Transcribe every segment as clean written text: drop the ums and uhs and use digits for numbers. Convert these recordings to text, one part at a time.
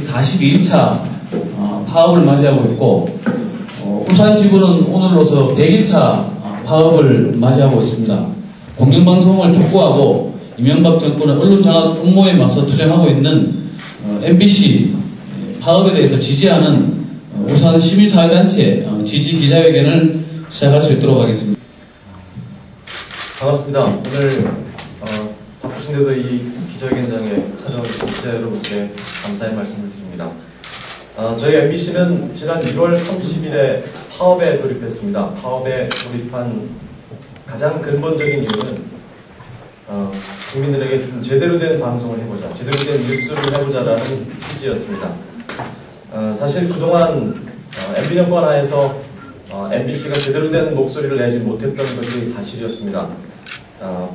142일차 파업을 맞이하고 있고, 울산지구는 오늘로서 100일차 파업을 맞이하고 있습니다. 공영방송을 촉구하고 이명박 정권의 언론장악 음모에 맞서 투쟁하고 있는 MBC 파업에 대해서 지지하는 울산 시민사회단체 지지기자회견을 시작할 수 있도록 하겠습니다. 반갑습니다. 오늘 바쁘신데도 이 기자회견장에 찾아오신 기자 여러분께 감사의 말씀을 드립니다. 저희 MBC는 지난 1월 30일에 파업에 돌입했습니다. 파업에 돌입한 가장 근본적인 이유는 국민들에게 좀 제대로 된 방송을 해보자, 제대로 된 뉴스를 해보자라는 취지였습니다. 사실 그동안 MB정권 하에서 MBC가 제대로 된 목소리를 내지 못했던 것이 사실이었습니다.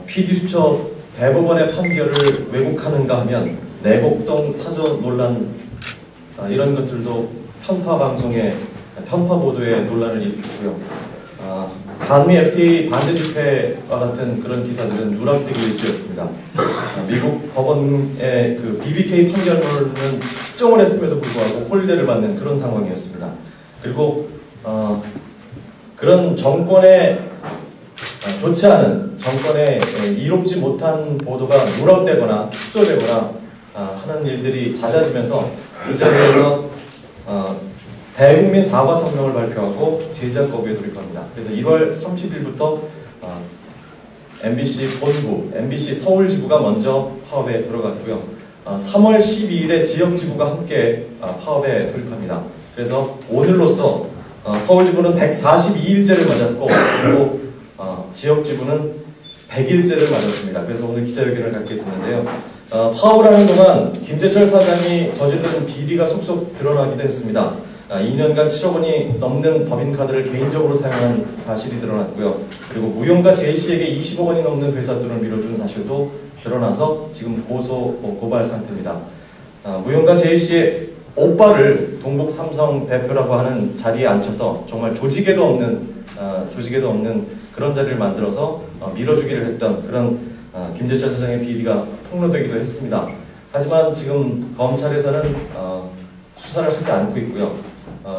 PD수첩 대법원의 판결을 왜곡하는가 하면 내곡동 사저 논란 이런 것들도 편파 방송에 편파 보도에 논란을 일으켰고요. 한미 FTA 반대 집회와 같은 그런 기사들은 누락되기 일쑤였습니다. 미국 법원의 그 BBK 판결문은 특정을 했음에도 불구하고 홀대를 받는 그런 상황이었습니다. 그리고 그런 정권에 좋지 않은 정권에 이롭지 못한 보도가 누락되거나 축소되거나 하는 일들이 잦아지면서 그 자리에서 대국민 사과 성명을 발표하고 제작 거부에 돌입합니다. 그래서 1월 30일부터 MBC 본부, MBC 서울지부가 먼저 파업에 들어갔고요. 3월 12일에 지역지부가 함께 파업에 돌입합니다. 그래서 오늘로써 서울지부는 142일째를 맞았고 그리고 지역지부는 100일째를 맞았습니다. 그래서 오늘 기자회견을 갖게 됐는데요. 파업을 하는 동안 김재철 사장이 저지른 비리가 속속 드러나기도 했습니다. 2년간 7억 원이 넘는 법인카드를 개인적으로 사용한 사실이 드러났고요. 그리고 무용가 J씨에게 20억 원이 넘는 회삿돈을 밀어준 사실도 드러나서 지금 고발 상태입니다. 무용가 J씨의 오빠를 동북 삼성 대표라고 하는 자리에 앉혀서 정말 조직에도 없는 그런 자리를 만들어서 밀어주기를 했던 그런 김재철 사장의 비리가 폭로되기도 했습니다. 하지만 지금 검찰에서는 수사를 하지 않고 있고요.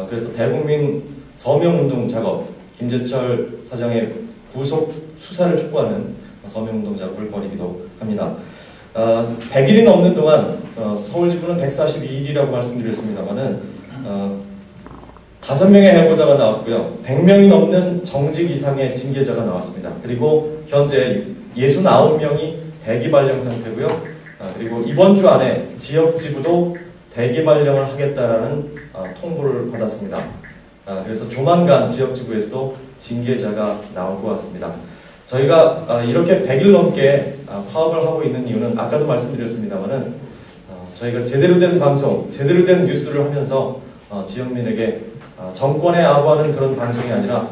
그래서 대국민 서명운동 작업, 김재철 사장의 구속 수사를 촉구하는 서명운동 작업을 벌이기도 합니다. 100일이 넘는 동안 서울지부는 142일이라고 말씀드렸습니다만은 5명의 해고자가 나왔고요. 100명이 넘는 정직 이상의 징계자가 나왔습니다. 그리고 현재 69명이 대기 발령 상태고요. 그리고 이번 주 안에 지역지부도 대기 발령을 하겠다라는 통보를 받았습니다. 그래서 조만간 지역지부에서도 징계자가 나올 것 같습니다. 저희가 이렇게 100일 넘게 파업을 하고 있는 이유는 아까도 말씀드렸습니다만은 저희가 제대로 된 방송, 제대로 된 뉴스를 하면서 지역민에게 정권에 아부하는 그런 방송이 아니라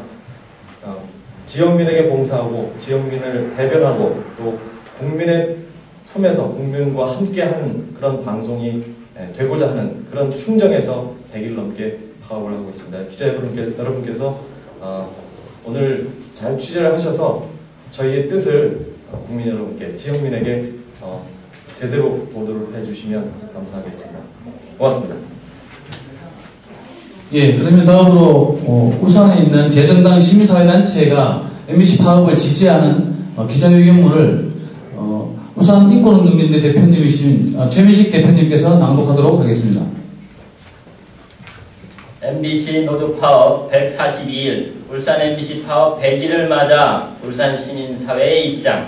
지역민에게 봉사하고 지역민을 대변하고 또 국민의 품에서 국민과 함께하는 그런 방송이 되고자 하는 그런 충정에서 100일 넘게 파업을 하고 있습니다. 기자 여러분께서 오늘 잘 취재를 하셔서 저희의 뜻을 국민 여러분께, 지역민에게 제대로 보도를 해주시면 감사하겠습니다. 고맙습니다. 예, 그러면 다음으로 울산에 있는 재정당 시민사회단체가 MBC 파업을 지지하는 기자회견문을 울산 인권운동연대 대표님이신 최민식 대표님께서 낭독하도록 하겠습니다. MBC 노조 파업 142일, 울산 MBC 파업 100일을 맞아 울산 시민사회의 입장.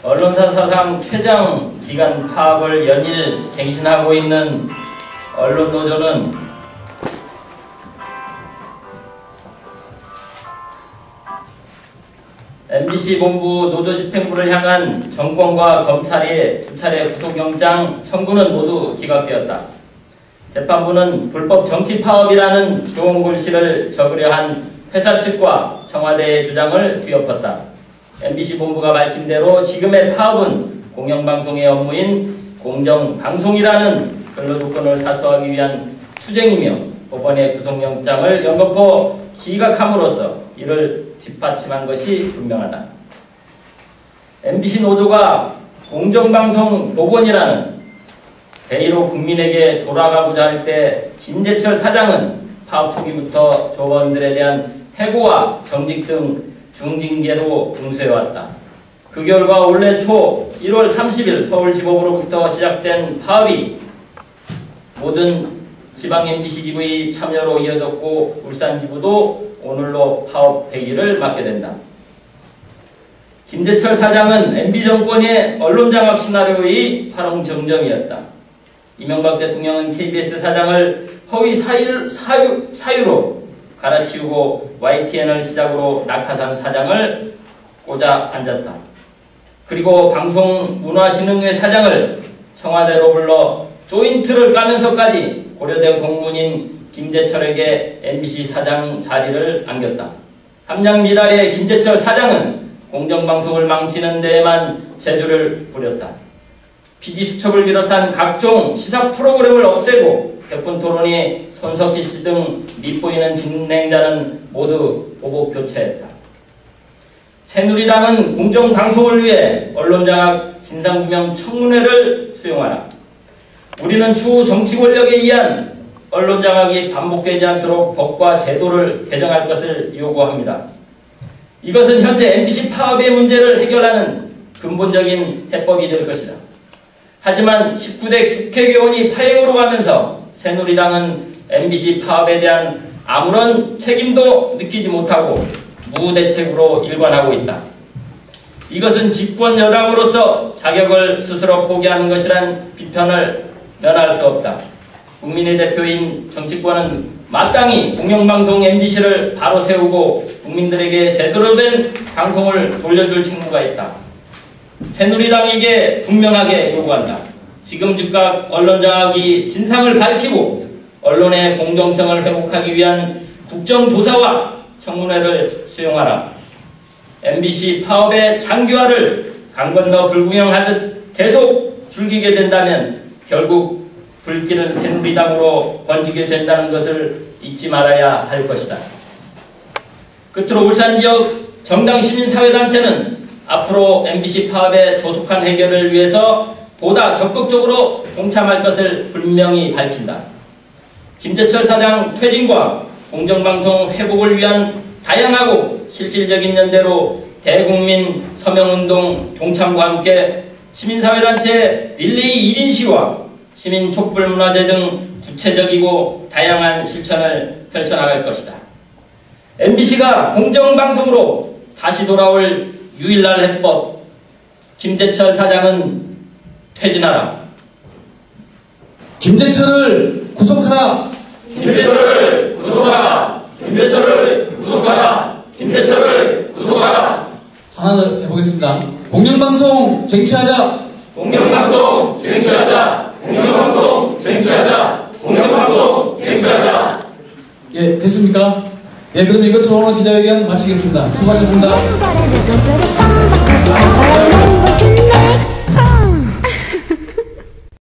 언론사 사상 최장 기간 파업을 연일 갱신하고 있는 언론노조는 MBC 본부 노조집행부를 향한 정권과 검찰의 2차례 구속영장 청구는 모두 기각되었다. 재판부는 불법 정치 파업이라는 좋은 글씨를 적으려 한 회사 측과 청와대의 주장을 뒤엎었다. MBC 본부가 밝힌 대로 지금의 파업은 공영방송의 업무인 공정방송이라는 근로조건을 사수하기 위한 투쟁이며 법원의 구속영장을 연거푸 기각함으로써 이를 뒷받침한 것이 분명하다. MBC 노조가 공정방송 법원이라는 대의로 국민에게 돌아가고자 할 때 김재철 사장은 파업 초기부터 조원들에 대한 해고와 정직 등 중징계로 응수해왔다. 그 결과 올해 초 1월 30일 서울지법으로부터 시작된 파업이 모든 지방 MBC 지부의 참여로 이어졌고 울산지부도 오늘로 파업 100일을 맞게 된다. 김재철 사장은 MB정권의 언론장악 시나리오의 활용정점이었다. 이명박 대통령은 KBS 사장을 허위 사유로 갈아치우고 YTN을 시작으로 낙하산 사장을 꽂아 앉았다. 그리고 방송문화진흥회 사장을 청와대로 불러 조인트를 까면서까지 고려대 공문인 김재철에게 MBC 사장 자리를 안겼다. 함량 미달의 김재철 사장은 공정방송을 망치는 데에만 재주를 부렸다. PD수첩을 비롯한 각종 시사 프로그램을 없애고 백분토론이 손석희 씨 등 밉보이는 진행자는 모두 보복 교체했다. 새누리당은 공정방송을 위해 언론장악 진상규명 청문회를 수용하라. 우리는 추후 정치 권력에 의한 언론장악이 반복되지 않도록 법과 제도를 개정할 것을 요구합니다. 이것은 현재 MBC 파업의 문제를 해결하는 근본적인 해법이 될 것이다. 하지만 19대 국회의원이 파행으로 가면서 새누리당은 MBC 파업에 대한 아무런 책임도 느끼지 못하고 무대책으로 일관하고 있다. 이것은 집권 여당으로서 자격을 스스로 포기하는 것이란 비판을 면할 수 없다. 국민의 대표인 정치권은 마땅히 공영방송 MBC를 바로 세우고 국민들에게 제대로 된 방송을 돌려줄 책무가 있다. 새누리당에게 분명하게 요구한다. 지금 즉각 언론장악이 진상을 밝히고 언론의 공정성을 회복하기 위한 국정조사와 청문회를 수용하라. MBC 파업의 장기화를 강 건너 불구경하듯 계속 즐기게 된다면 결국 불길은 새누리당으로 번지게 된다는 것을 잊지 말아야 할 것이다. 끝으로 울산 지역 정당 시민사회단체는 앞으로 MBC 파업의 조속한 해결을 위해서 보다 적극적으로 동참할 것을 분명히 밝힌다. 김재철 사장 퇴진과 공정방송 회복을 위한 다양하고 실질적인 연대로 대국민 서명운동 동참과 함께 시민사회단체 릴레이 1인 시와 시민 촛불문화제 등 구체적이고 다양한 실천을 펼쳐나갈 것이다. MBC가 공정방송으로 다시 돌아올 유일날 해법, 김재철 사장은 퇴진하라. 김재철을 구속하라. 김재철을 구속하라. 김재철을 구속하라. 김재철을 구속하라. 하나 더 해보겠습니다. 공영방송 쟁취하자. 공영방송 쟁취하자. 공영방송 쟁취하자. 공영방송 쟁취하자. 예, 됐습니까? 예, 그럼 이것으로 오늘 기자회견 마치겠습니다. 수고하셨습니다.